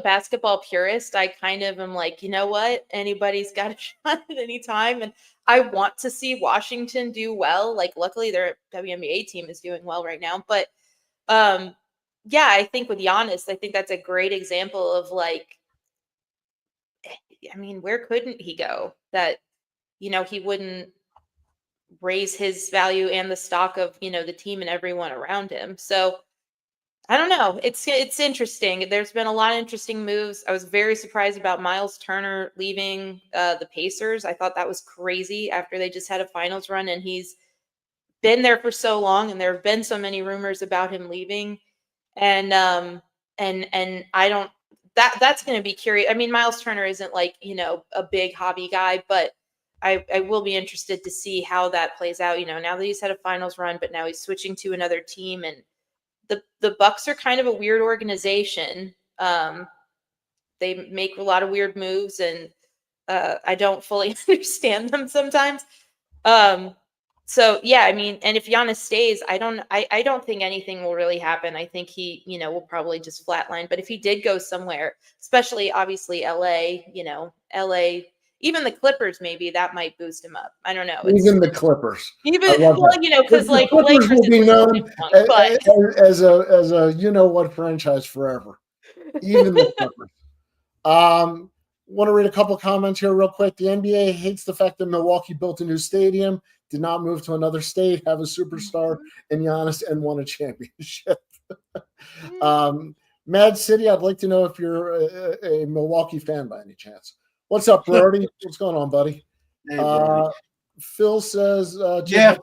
basketball purist. I kind of am like, you know what? Anybody's got a shot at any time. And I want to see Washington do well. Like, luckily their WNBA team is doing well right now. But yeah, I think with Giannis, I think that's a great example of like, I mean, where couldn't he go that, he wouldn't raise his value and the stock of, the team and everyone around him. So I don't know. It's interesting. There's been a lot of interesting moves. I was very surprised about Miles Turner leaving the Pacers. I thought that was crazy after they just had a finals run and he's been there for so long and there have been so many rumors about him leaving. And I don't, that's going to be curious. I mean, Miles Turner isn't like, a big hobby guy, but I will be interested to see how that plays out. Now that he's had a finals run, but now he's switching to another team, and the Bucks are kind of a weird organization. They make a lot of weird moves, and I don't fully understand them sometimes. So yeah, I mean, and if Giannis stays, I don't think anything will really happen. I think he, will probably just flatline. But if he did go somewhere, especially obviously LA, LA, even the Clippers, maybe that might boost him up. I don't know. Even the Clippers. Because like the Clippers Lakers will be known as a what franchise forever. Even the Clippers. Want to read a couple comments here real quick. The NBA hates the fact that Milwaukee built a new stadium, did not move to another state, have a superstar in Giannis, and won a championship. Mad City, I'd like to know if you're a Milwaukee fan by any chance. What's up, Brody? What's going on, buddy? Hey, Phil says,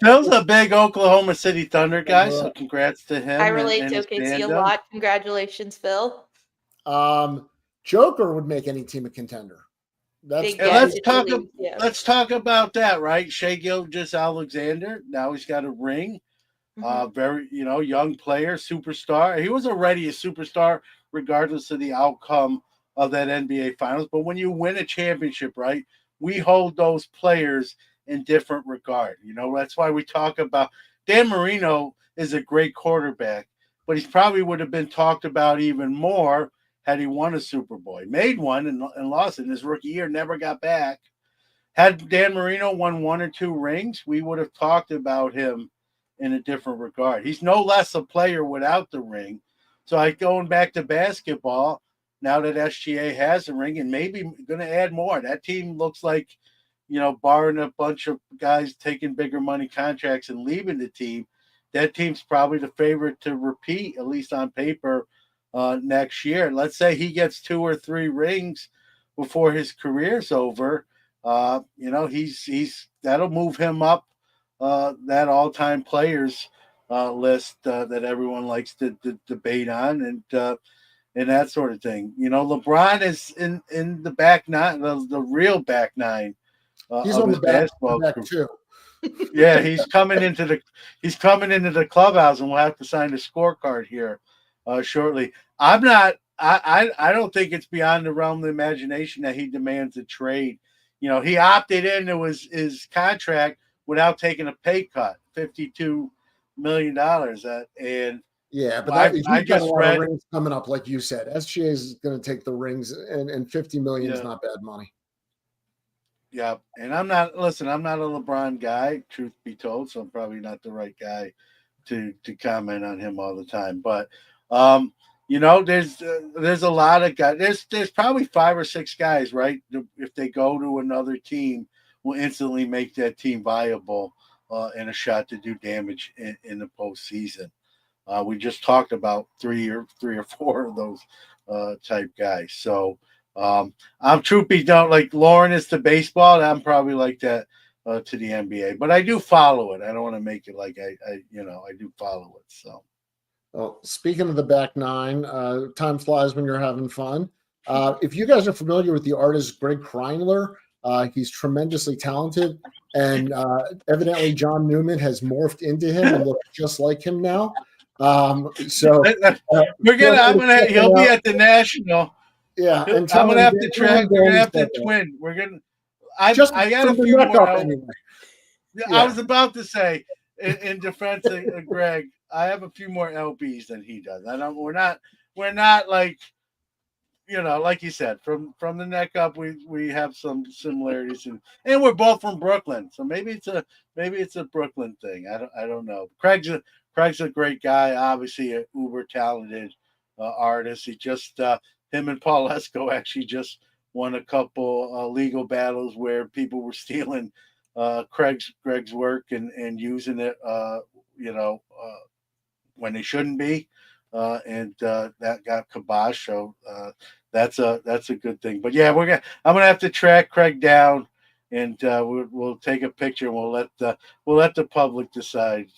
Phil's a big Oklahoma City Thunder guy, so congrats to him. I relate to OKC a lot. Congratulations, Phil. Joker would make any team a contender. Let's talk about that, right? Shai Gilgeous-Alexander. Now he's got a ring. Very, young player, superstar. He was already a superstar, regardless of the outcome of that NBA Finals. But when you win a championship, right, we hold those players in different regard. That's why we talk about Dan Marino is a great quarterback, but he probably would have been talked about even more had he won a Super Bowl. He made one and lost it in his rookie year, never got back. Had Dan Marino won one or two rings, we would have talked about him in a different regard. He's no less a player without the ring. So going back to basketball, now that SGA has a ring and maybe going to add more, that team looks like, barring a bunch of guys taking bigger money contracts and leaving the team, that team's probably the favorite to repeat, at least on paper, next year. Let's say he gets 2 or 3 rings before his career's over. He's that'll move him up that all-time players list that everyone likes to debate on, and that sort of thing. LeBron is in the back nine, the real back nine. He's of on his the back, basketball back group. too. Yeah, he's coming into the clubhouse, and we'll have to sign the scorecard here shortly. I don't think it's beyond the realm of the imagination that he demands a trade. He opted into his contract without taking a pay cut, $52 million. And yeah, but he's I got a just lot read of rings coming up, like you said. SGA is going to take the rings, and 50 million is not bad money. Yeah, and I'm not a LeBron guy, truth be told, so I'm probably not the right guy to comment on him all the time. But there's a lot of guys. There's probably 5 or 6 guys, right? If they go to another team, will instantly make that team viable and a shot to do damage in the postseason. We just talked about 3 or 4 of those type guys. So. I'm truth be don't like Lauren is to baseball. I'm probably like that to the NBA, but I do follow it. I don't want to make it like I do follow it. So, well, speaking of the back nine, time flies when you're having fun. If you guys are familiar with the artist Greg Kreinler, he's tremendously talented, and evidently John Newman has morphed into him and looks just like him now. He'll be at the National. Yeah, and I'm gonna have to track. We're gonna have to twin. We're gonna. I got a few more. Anyway. Yeah. I was about to say, in defense of Greg, I have a few more LBs than he does. We're not like, like you said, from the neck up, we have some similarities, and we're both from Brooklyn, so maybe it's a Brooklyn thing. I don't know. Craig's a great guy, obviously a uber talented artist. He just. Him and Paul Esco actually just won a couple legal battles where people were stealing Greg's work and using it, when they shouldn't be, and that got kibosh. So that's a good thing. But yeah, I'm gonna have to track Craig down, and we'll take a picture and we'll let the public decide.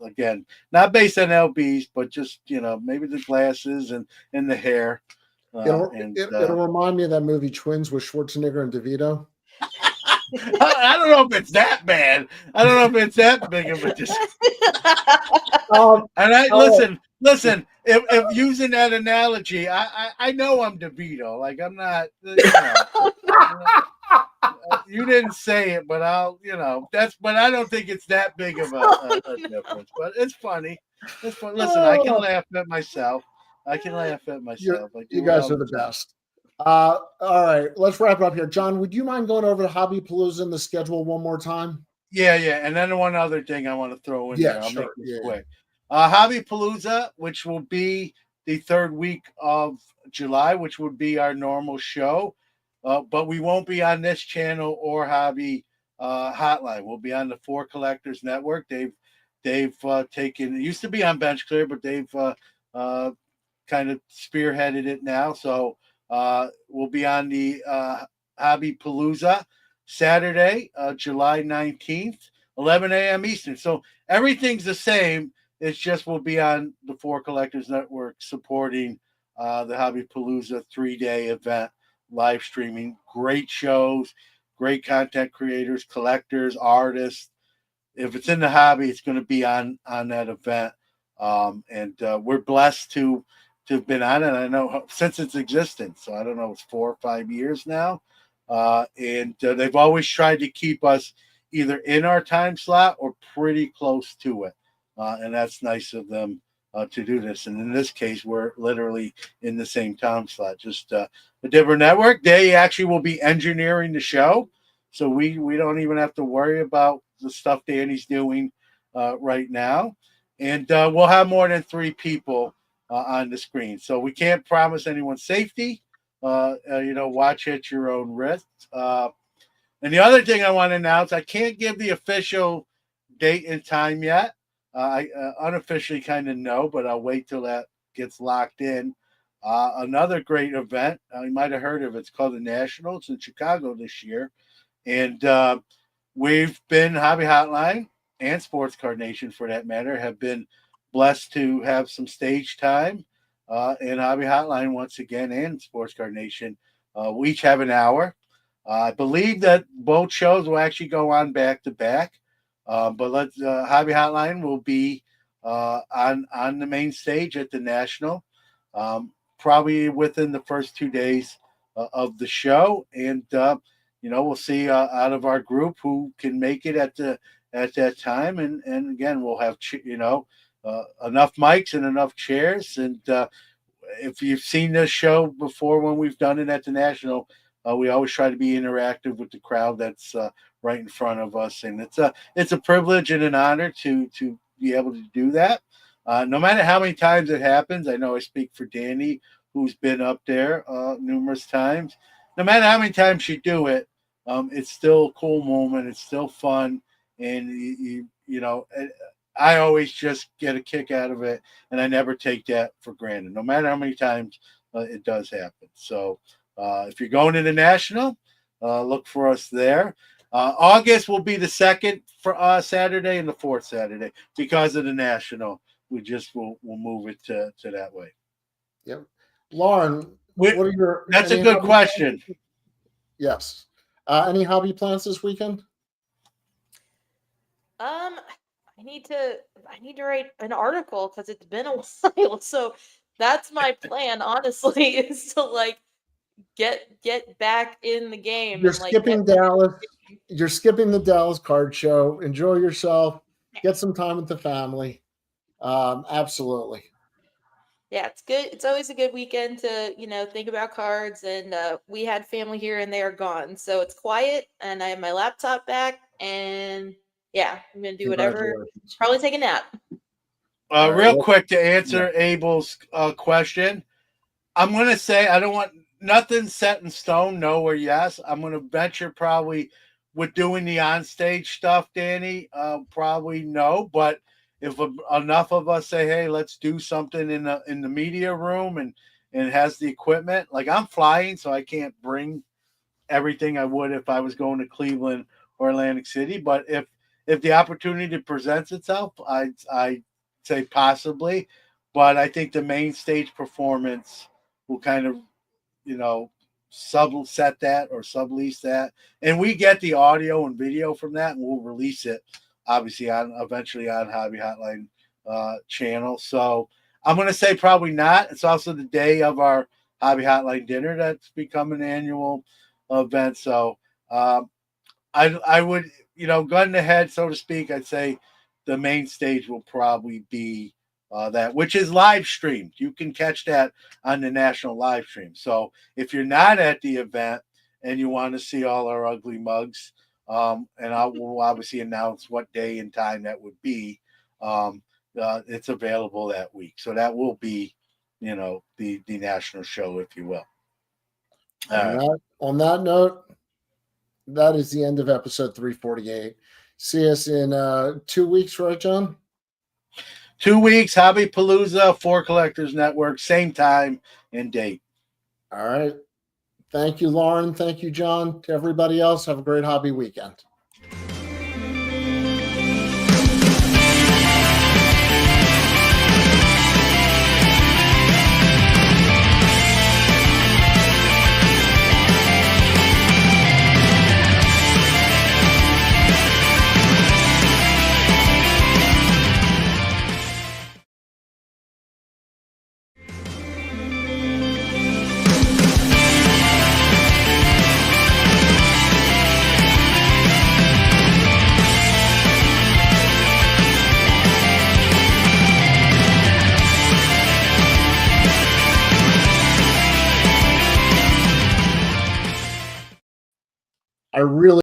Again, not based on LBs, but just maybe the glasses and the hair. It'll remind me of that movie Twins with Schwarzenegger and DeVito. I don't know if it's that bad. I don't know if it's that big of a and listen. If using that analogy, I know I'm DeVito. Like I'm not. You didn't say it, but But I don't think it's that big of a difference. But it's funny. It's fun. Listen, I can laugh at myself. You guys are the best. All right, let's wrap it up here. John, would you mind going over the Hobby Palooza and the schedule one more time? Yeah. And then one other thing I want to throw in there. I'll make this quick. Hobby Palooza, which will be the 3rd week of July, which would be our normal show. But we won't be on this channel or Hobby Hotline. We'll be on the 4 Collectors Network. They've taken, it used to be on Bench Clear, but they've kind of spearheaded it now. So we'll be on the Hobby Palooza Saturday, July 19th, 11 a.m. Eastern. So everything's the same. It's just we'll be on the 4 Collectors Network supporting the Hobby Palooza 3-day event, live streaming. Great shows, great content creators, collectors, artists. If it's in the hobby, it's going to be on that event. And we're blessed to have been on it. I know since its existence. So I don't know, it's 4 or 5 years now. And they've always tried to keep us either in our time slot or pretty close to it. And that's nice of them to do this. And in this case, we're literally in the same time slot, just a different network. They actually will be engineering the show. So we don't even have to worry about the stuff Danny's doing right now. And we'll have more than 3 people on the screen. So we can't promise anyone's safety. Watch at your own risk. And the other thing I want to announce, I can't give the official date and time yet. I unofficially kind of know, but I'll wait till that gets locked in. Another great event, you might have heard of it. It's called the National. It's in Chicago this year. And we've been, Hobby Hotline and Sports Card Nation, for that matter, have been blessed to have some stage time in Hobby Hotline once again, and Sports Card Nation. We each have an hour. I believe that both shows will actually go on back to back. But Hobby Hotline will be on the main stage at the National, probably within the first 2 days of the show, and we'll see out of our group who can make it at that time, and again we'll have enough mics and enough chairs, and if you've seen this show before when we've done it at the National. We always try to be interactive with the crowd that's right in front of us, and it's a privilege and an honor to be able to do that. No matter how many times it happens, I know I speak for Danny, who's been up there numerous times. No matter how many times you do it, it's still a cool moment. It's still fun, and I always just get a kick out of it, and I never take that for granted. No matter how many times it does happen. So. If you're going to the National, look for us there. August will be the second for Saturday and the fourth Saturday because of the National. We just will move it to that way. Yep, Lauren, what are your? That's a good question. Plans? Yes. Any hobby plans this weekend? I need to write an article because it's been a while. So that's my plan. Honestly, is to get back in the game. You're skipping Dallas. You're skipping the Dallas card show. Enjoy yourself. Get some time with the family. Absolutely. Yeah, it's good. It's always a good weekend to think about cards. And we had family here and they are gone, so it's quiet. And I have my laptop back. And yeah, I'm gonna do whatever. Probably take a nap. Real quick to answer Abel's question, I'm gonna say I don't want. Nothing set in stone, no or yes. I'm going to venture probably with doing the onstage stuff, Danny, probably no. But if enough of us say, hey, let's do something in the media room and has the equipment, like I'm flying, so I can't bring everything I would if I was going to Cleveland or Atlantic City. But if the opportunity presents itself, I'd say possibly. But I think the main stage performance will kind of subset that or sublease that, and we get the audio and video from that, and we'll release it obviously eventually on Hobby Hotline channel. So I'm going to say probably not. It's also the day of our Hobby Hotline dinner that's become an annual event. So I would gun to head, so to speak, I'd say the main stage will probably be that, which is live streamed. You can catch that on the National live stream. So if you're not at the event and you want to see all our ugly mugs, and I will obviously announce what day and time that would be, it's available that week. So that will be, the National show, if you will. On that note, that is the end of episode 348. See us in 2 weeks, right, John? 2 weeks, Hobby Palooza, 4 Collectors Network, same time and date. All right. Thank you, Lauren. Thank you, John. To everybody else, have a great hobby weekend. I really